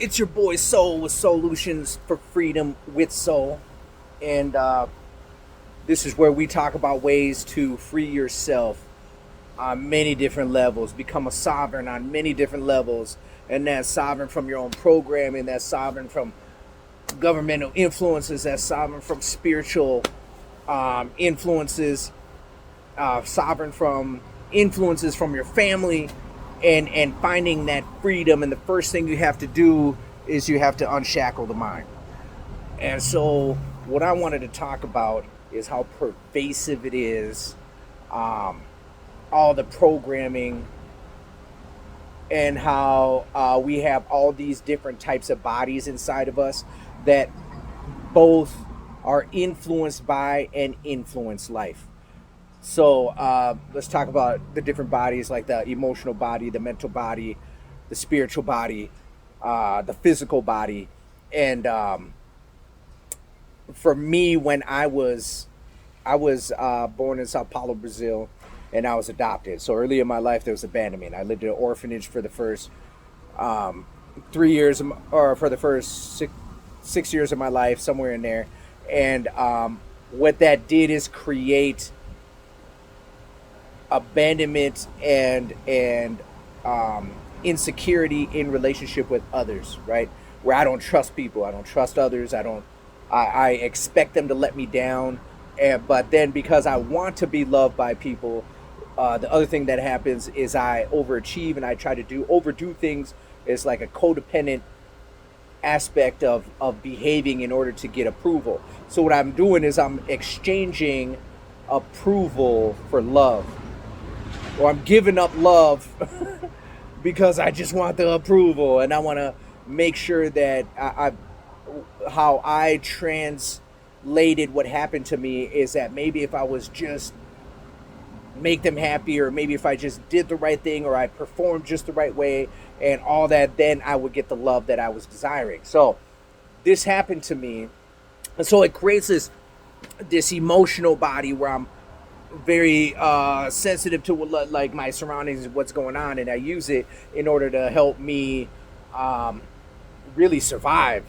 It's your boy Soul with Solutions for Freedom with Soul. And this is where we talk about ways to free yourself on many different levels, become a sovereign on many different levels. And that's sovereign from your own programming, that's sovereign from governmental influences, that's sovereign from spiritual influences, sovereign from influences from your family, and finding that freedom. And the first thing you have to do is you have to unshackle the mind. And so what I wanted to talk about is how pervasive it is, um, all the programming, and how we have all these different types of bodies inside of us that both are influenced by and influence life. So let's talk about the different bodies, like the emotional body, the mental body, the spiritual body, the physical body. And for me, when I was born in Sao Paulo, Brazil, and I was adopted. So early in my life, there was abandonment. I lived in an orphanage for the first 3 years, or for the first 6 years of my life, somewhere in there. And what that did is create abandonment and insecurity in relationship with others, right? Where I don't trust people, I don't trust others, I expect them to let me down. But then because I want to be loved by people, the other thing that happens is I overachieve and I try to do overdo things. It's like a codependent aspect of behaving in order to get approval. So what I'm doing is I'm exchanging approval for love, or I'm giving up love because I just want the approval, and I want to make sure that how I translated what happened to me is that maybe if I was just make them happy, or maybe if I just did the right thing, or I performed just the right way and all that, then I would get the love that I was desiring. So this happened to me, and so it creates this emotional body where I'm very sensitive to what, like, my surroundings and what's going on, and I use it in order to help me um, really survive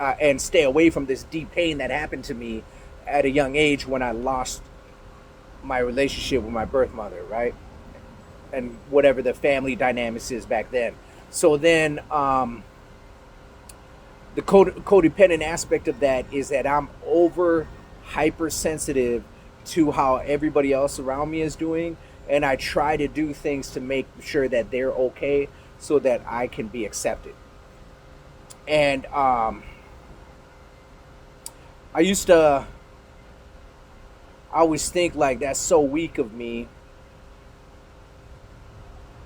and stay away from this deep pain that happened to me at a young age when I lost my relationship with my birth mother, right? And whatever the family dynamics is back then. So then the codependent aspect of that is that I'm over hypersensitive to how everybody else around me is doing, and I try to do things to make sure that they're okay so that I can be accepted. And I used to I always think like that's so weak of me,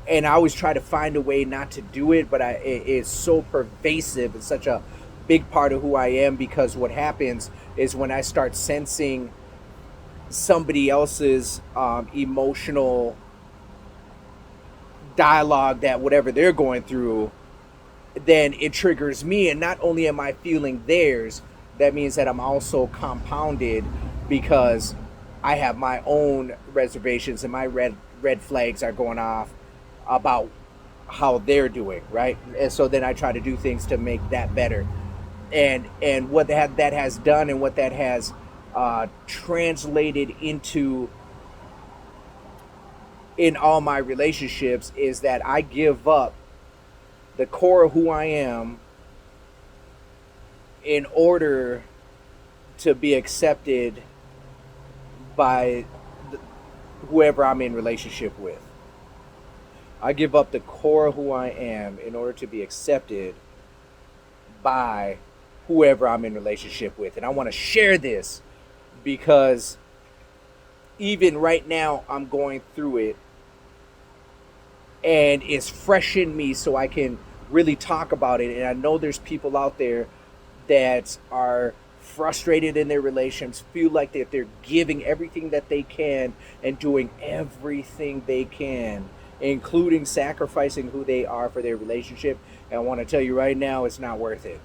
and I always try to find a way not to do it, but it's so pervasive. It's such a big part of who I am, because what happens is when I start sensing somebody else's emotional dialogue, that whatever they're going through, then it triggers me. And not only am I feeling theirs, that means that I'm also compounded, because I have my own reservations, and my red flags are going off about how they're doing, right? And so then I try to do things to make that better. And what that has done, and what that has translated into in all my relationships, is that I give up the core of who I am in order to be accepted by whoever I'm in relationship with. I give up the core of who I am in order to be accepted by whoever I'm in relationship with. And I want to share this because even right now I'm going through it, and it's fresh in me, so I can really talk about it. And I know there's people out there that are frustrated in their relations, feel like that they're giving everything that they can and doing everything they can, including sacrificing who they are for their relationship. And I want to tell you right now, it's not worth it.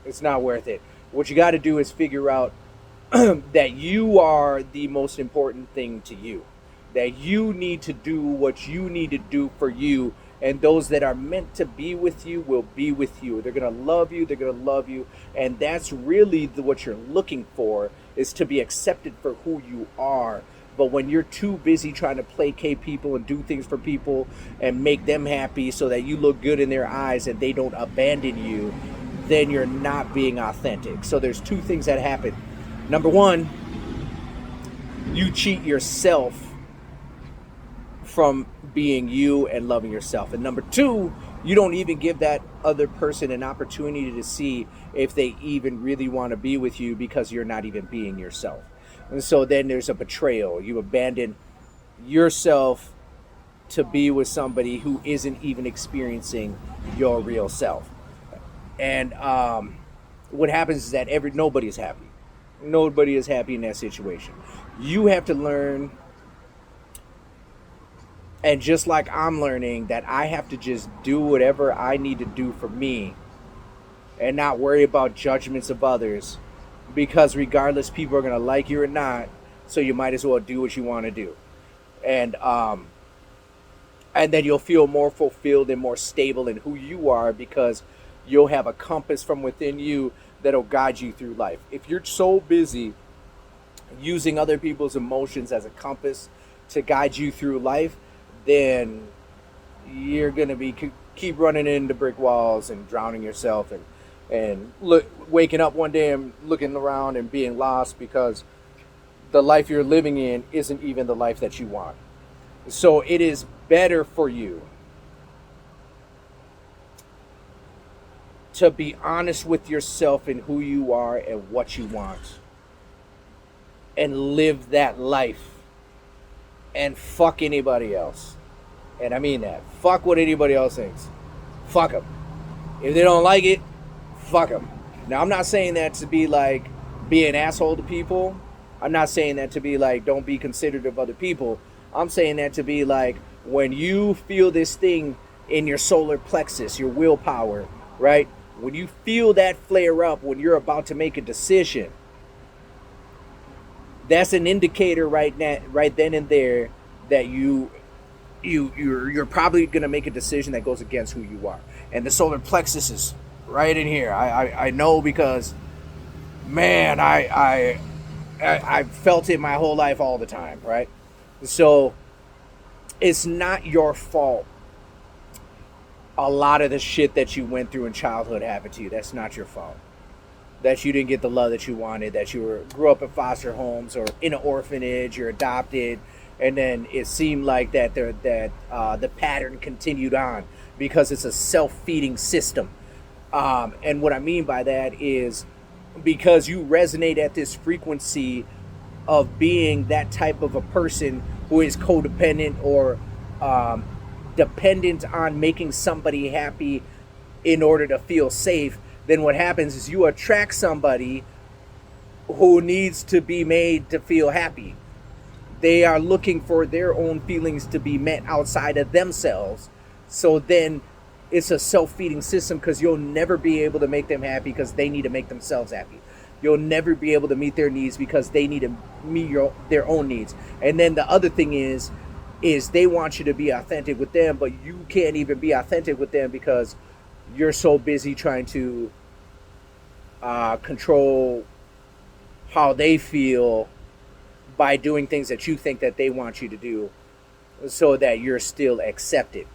It's not worth it. What you got to do is figure out that you are the most important thing to you. that you need to do what you need to do for you, and those that are meant to be with you will be with you. They're going to love you, they're going to love you, and that's really what you're looking for, is to be accepted for who you are. But when you're too busy trying to placate people and do things for people and make them happy so that you look good in their eyes and they don't abandon you, then you're not being authentic. So there's two things that happen. Number one, you cheat yourself from being you and loving yourself. And number two, you don't even give that other person an opportunity to see if they even really want to be with you, because you're not even being yourself. And so then there's a betrayal. You abandon yourself to be with somebody who isn't even experiencing your real self. And what happens is that nobody is happy. Nobody is happy in that situation. You have to learn, and just like I'm learning, that I have to just do whatever I need to do for me and not worry about judgments of others, because regardless, people are going to like you or not, so you might as well do what you want to do. And then you'll feel more fulfilled and more stable in who you are, because you'll have a compass from within you that'll guide you through life. If you're so busy using other people's emotions as a compass to guide you through life, then you're going to be keep running into brick walls and drowning yourself, and waking up one day and looking around and being lost, because the life you're living in isn't even the life that you want. So it is better for you to be honest with yourself and who you are and what you want, and live that life, and fuck anybody else. And I mean that. Fuck what anybody else thinks. Fuck them. If they don't like it, fuck them. Now, I'm not saying that to be like, be an asshole to people. I'm not saying that to be like, don't be considerate of other people. I'm saying that to be like, when you feel this thing in your solar plexus, your willpower, right? When you feel that flare up when you're about to make a decision, that's an indicator right then and there that you're probably going to make a decision that goes against who you are. And the solar plexus is right in here. I know, because man, I felt it my whole life all the time, right? So it's not your fault a lot of the shit that you went through in childhood happened to you. That's not your fault. That you didn't get the love that you wanted, that you grew up in foster homes or in an orphanage, you're adopted, and then it seemed like that the pattern continued on, because it's a self-feeding system. And what I mean by that is, because you resonate at this frequency of being that type of a person who is codependent or dependent on making somebody happy in order to feel safe, then what happens is you attract somebody who needs to be made to feel happy. They are looking for their own feelings to be met outside of themselves. So then it's a self-feeding system, because you'll never be able to make them happy because they need to make themselves happy. You'll never be able to meet their needs because they need to meet their own needs. And then the other thing is they want you to be authentic with them, but you can't even be authentic with them because you're so busy trying to control how they feel by doing things that you think that they want you to do, so that you're still accepted.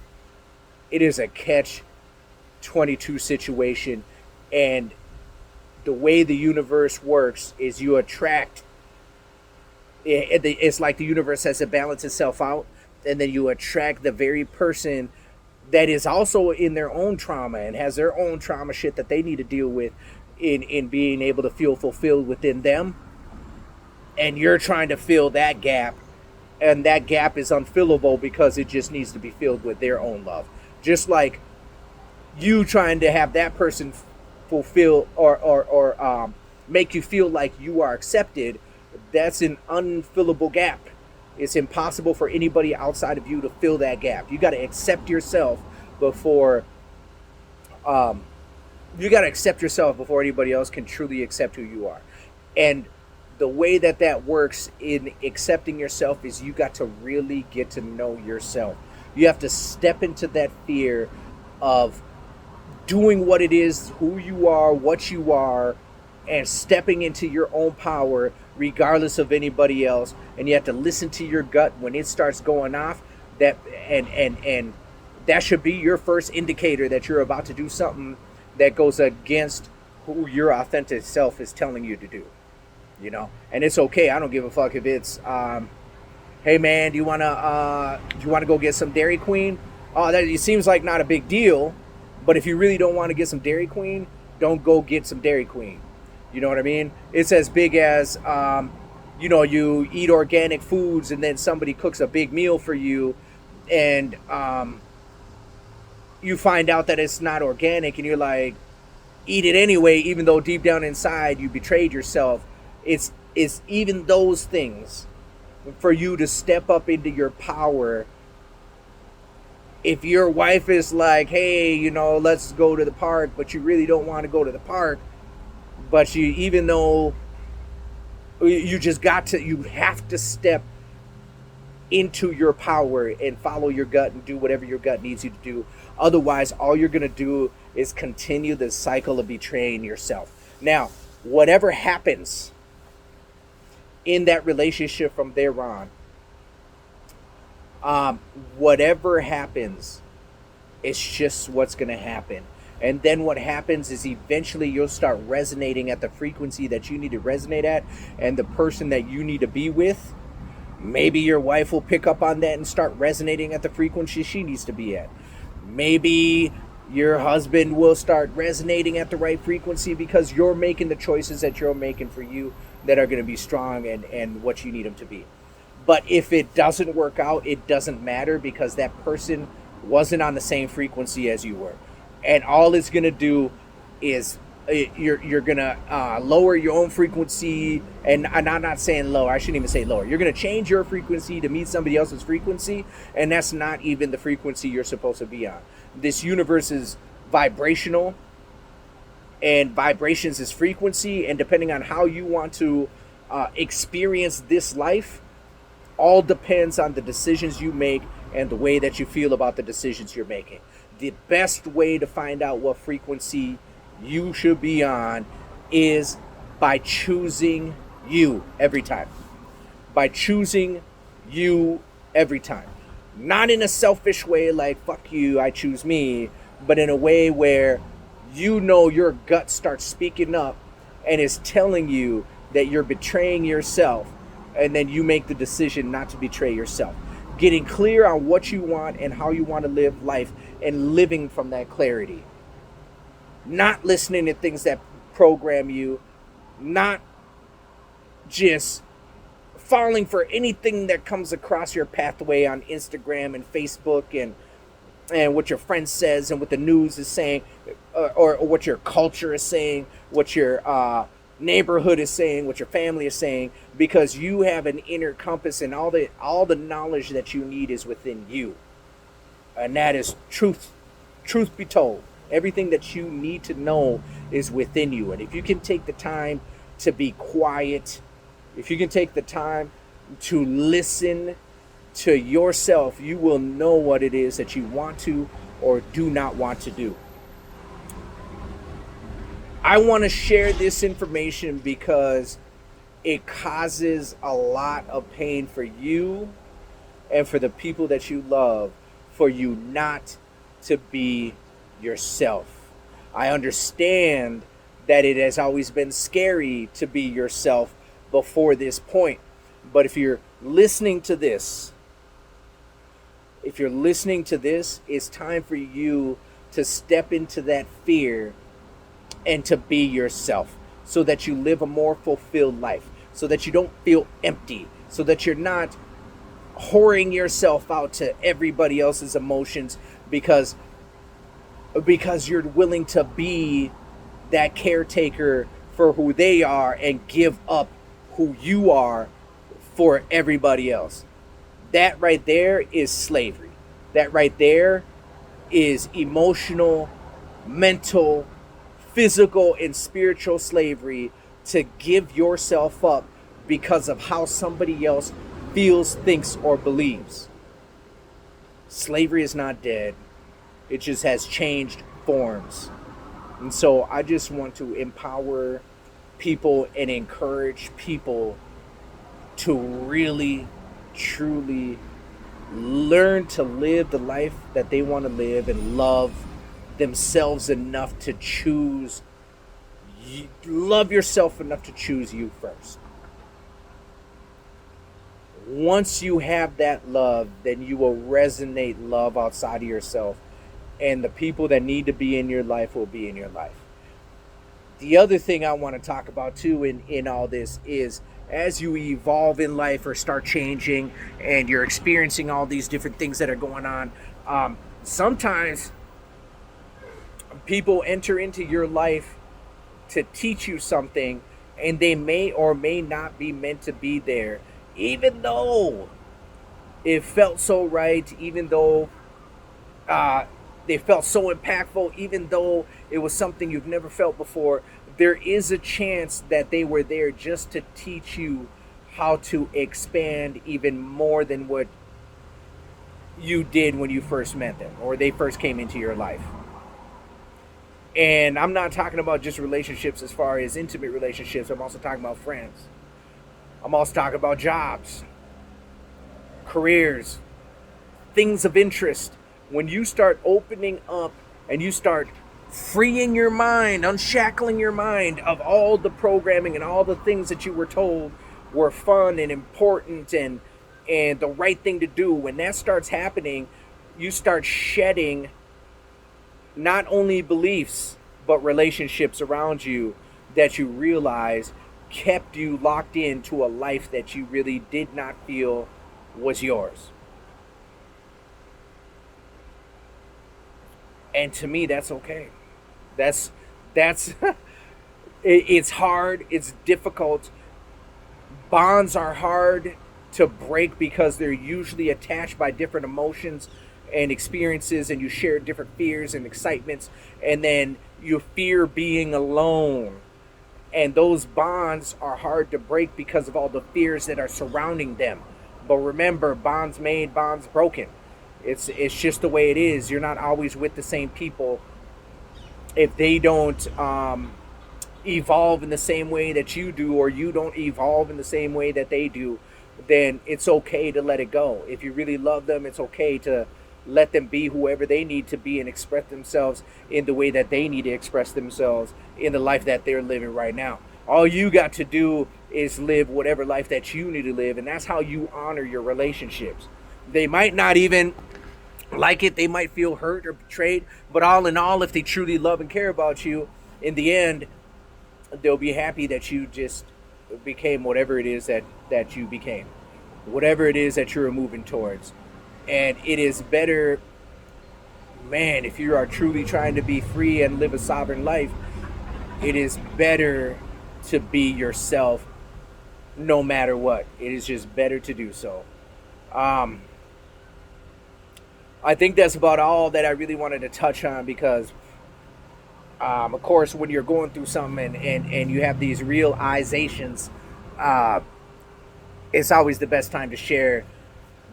It is a catch-22 situation, and the way the universe works is you attract. It's like the universe has to balance itself out, and then you attract the very person that is also in their own trauma and has their own trauma shit that they need to deal with in being able to feel fulfilled within them. And you're trying to fill that gap, and that gap is unfillable because it just needs to be filled with their own love. Just like you trying to have that person fulfill or make you feel like you are accepted, that's an unfillable gap. It's impossible for anybody outside of you to fill that gap. You got to accept yourself before anybody else can truly accept who you are. And the way that that works in accepting yourself is you got to really get to know yourself. You have to step into that fear of doing what it is, who you are, what you are, and stepping into your own power regardless of anybody else. And you have to listen to your gut when it starts going off. That and that should be your first indicator that you're about to do something that goes against who your authentic self is telling you to do. And it's okay. I don't give a fuck if it's hey man, do you wanna go get some Dairy Queen? Oh, that it seems like not a big deal, but if you really don't want to get some Dairy Queen, don't go get some Dairy Queen. You know what I mean? It's as big as you eat organic foods and then somebody cooks a big meal for you, and you find out that it's not organic, and you're like, eat it anyway, even though deep down inside you betrayed yourself. It's even those things for you to step up into your power. If your wife is like, hey, let's go to the park, but you really don't want to go to the park, but even though you have to step into your power and follow your gut and do whatever your gut needs you to do. Otherwise, all you're going to do is continue the cycle of betraying yourself. Now, whatever happens in that relationship from there on, whatever happens, it's just what's going to happen. And then what happens is eventually you'll start resonating at the frequency that you need to resonate at, and the person that you need to be with, maybe your wife will pick up on that and start resonating at the frequency she needs to be at. Maybe your husband will start resonating at the right frequency because you're making the choices that you're making for you that are going to be strong and what you need them to be. But if it doesn't work out, it doesn't matter, because that person wasn't on the same frequency as you were. And all it's going to do is you're going to lower your own frequency. And I'm not saying lower. I shouldn't even say lower. You're going to change your frequency to meet somebody else's frequency. And that's not even the frequency you're supposed to be on. This universe is vibrational, and vibrations is frequency. And depending on how you want to experience this life, all depends on the decisions you make and the way that you feel about the decisions you're making. The best way to find out what frequency you should be on is by choosing you every time. By choosing you every time. Not in a selfish way like, fuck you, I choose me, but in a way where your gut starts speaking up and is telling you that you're betraying yourself, and then you make the decision not to betray yourself. Getting clear on what you want and how you want to live life, and living from that clarity. Not listening to things that program you, not just falling for anything that comes across your pathway on Instagram and Facebook and what your friend says and what the news is saying, or what your culture is saying, what your neighborhood is saying, what your family is saying, because you have an inner compass, and all the knowledge that you need is within you. And that is truth be told. Everything that you need to know is within you. And if you can take the time to be quiet, if you can take the time to listen to yourself, you will know what it is that you want to or do not want to do. I want to share this information because it causes a lot of pain for you and for the people that you love, for you not to be yourself. I understand that it has always been scary to be yourself before this point. But if you're listening to this, it's time for you to step into that fear and to be yourself, so that you live a more fulfilled life, so that you don't feel empty, so that you're not whoring yourself out to everybody else's emotions because you're willing to be that caretaker for who they are and give up who you are for everybody else. That right there is slavery. That right there is emotional, mental, physical, and spiritual slavery, to give yourself up because of how somebody else feels, thinks, or believes. Slavery is not dead. It just has changed forms. And so I just want to empower people and encourage people to really, truly learn to live the life that they want to live and love themselves enough to choose. Love yourself enough to choose you first. Once you have that love, then you will resonate love outside of yourself, and the people that need to be in your life will be in your life. The other thing I want to talk about too in all this is, as you evolve in life or start changing and you're experiencing all these different things that are going on, sometimes people enter into your life to teach you something, and they may or may not be meant to be there, even though it felt so right, even though they felt so impactful, even though it was something you've never felt before. There is a chance that they were there just to teach you how to expand even more than what you did when you first met them or they first came into your life. And I'm not talking about just relationships as far as intimate relationships. I'm also talking about friends. I'm also talking about jobs, careers, things of interest. When you start opening up and you start freeing your mind, unshackling your mind of all the programming and all the things that you were told were fun and important and the right thing to do, when that starts happening, you start shedding not only beliefs but relationships around you that you realize kept you locked into a life that you really did not feel was yours. And to me, that's okay. That's it's hard, it's difficult. Bonds are hard to break because they're usually attached by different emotions and experiences, and you share different fears and excitements, and then you fear being alone. And those bonds are hard to break because of all the fears that are surrounding them. But remember, bonds made, bonds broken. It's just the way it is. You're not always with the same people. If they don't evolve in the same way that you do, or you don't evolve in the same way that they do, then it's okay to let it go. If you really love them, it's okay to let them be whoever they need to be and express themselves in the way that they need to express themselves in the life that they're living right now. All you got to do is live whatever life that you need to live, and that's how you honor your relationships. They might not even like it, they might feel hurt or betrayed, but all in all, if they truly love and care about you, in the end, they'll be happy that you just became whatever it is that you became, whatever it is that you're moving towards. And it is better, man, if you are truly trying to be free and live a sovereign life, it is better to be yourself no matter what. It is just better to do so. I think that's about all that I really wanted to touch on, because of course, when you're going through something and you have these realizations, it's always the best time to share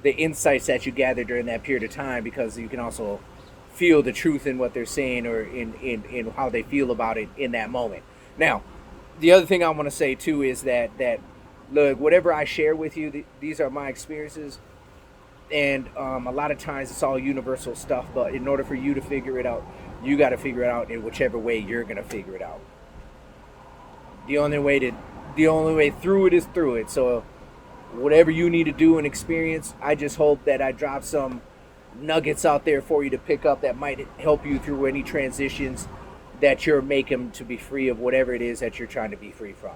the insights that you gather during that period of time, because you can also feel the truth in what they're saying, or in how they feel about it in that moment. Now, the other thing I want to say too is that look, whatever I share with you, these are my experiences, and a lot of times it's all universal stuff, but in order for you to figure it out, you got to figure it out in whichever way you're going to figure it out. The only way through it is through it. So whatever you need to do and experience, I just hope that I drop some nuggets out there for you to pick up that might help you through any transitions that you're making to be free of whatever it is that you're trying to be free from.